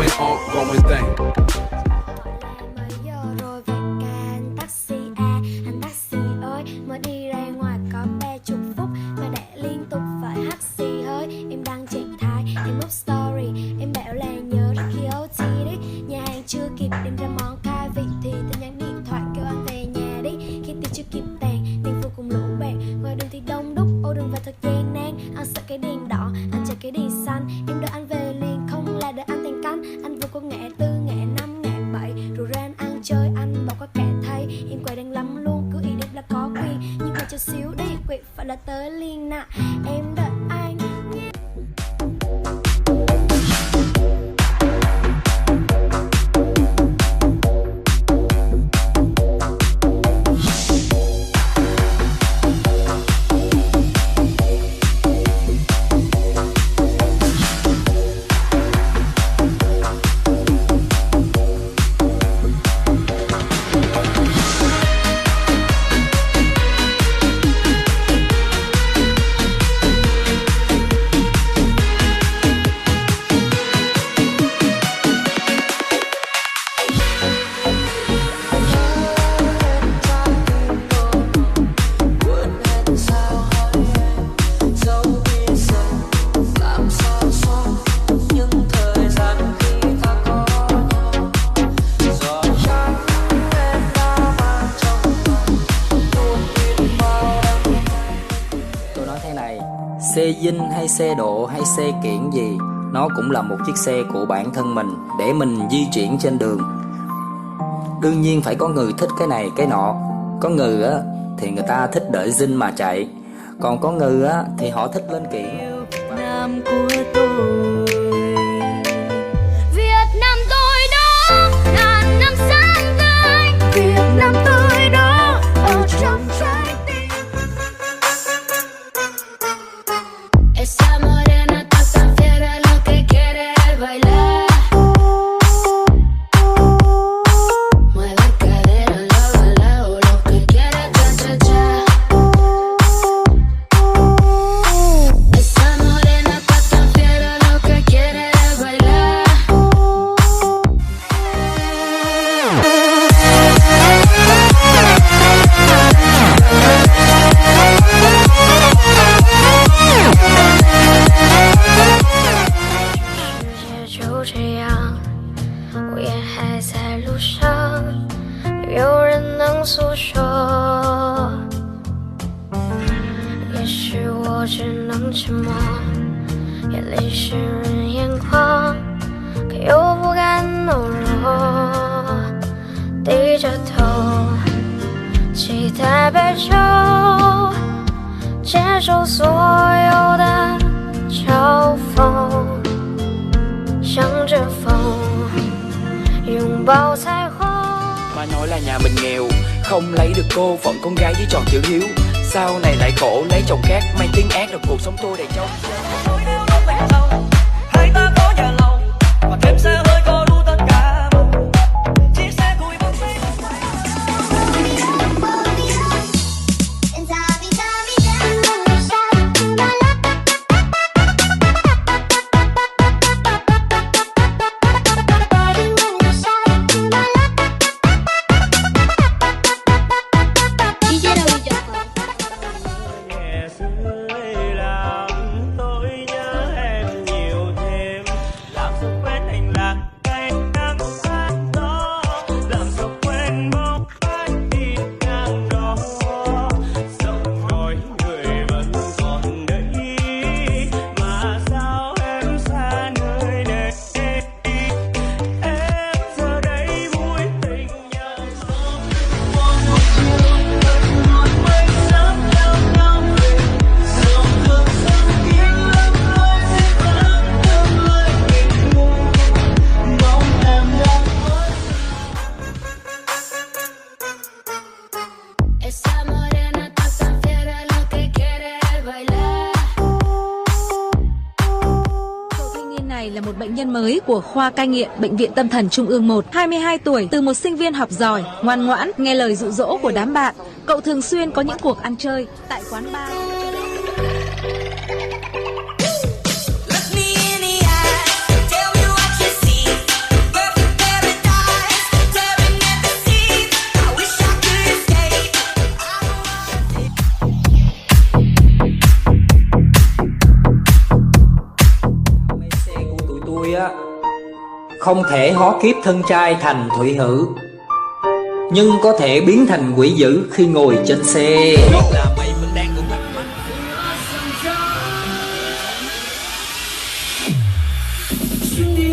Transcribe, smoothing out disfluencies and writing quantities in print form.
ongoing thing. Xe dinh hay xe độ hay xe kiển gì, nó cũng là một chiếc xe của bản thân mình để mình di chuyển trên đường. Đương nhiên phải có người thích cái này cái nọ. Có người á thì người ta thích đợi dinh mà chạy, còn có người á thì họ thích lên kiển. Nam của tôi, Việt Nam tôi đó, ngàn năm sáng tươi, Việt Nam tôi đó ở trong trái tim. Esa morena está tan fiera, lo que quiere es bailar. Mueve cadera, luego al lado, lo que quiere cha cha cha. Esa morena está tan fiera, lo que quiere es bailar. Mà nói là nhà mình nghèo, không lấy được cô phận con gái với tròn chữ hiếu. Sau này lại khổ lấy chồng khác, mang tiếng ác rồi cuộc sống tôi đầy trống. Hai ta có nhà lầu và thêm xe hơi có đủ tất cả. Chiếc xe cùi bóng xe. Là một bệnh nhân mới của khoa cai nghiện Bệnh viện Tâm thần Trung ương 1, 22 tuổi, từ một sinh viên học giỏi, ngoan ngoãn, nghe lời dụ dỗ của đám bạn. Cậu thường xuyên có những cuộc ăn chơi tại quán bar. không thể hóa kiếp thân trai thành thủy hữ, nhưng có thể biến thành quỷ dữ khi ngồi trên xe. Đi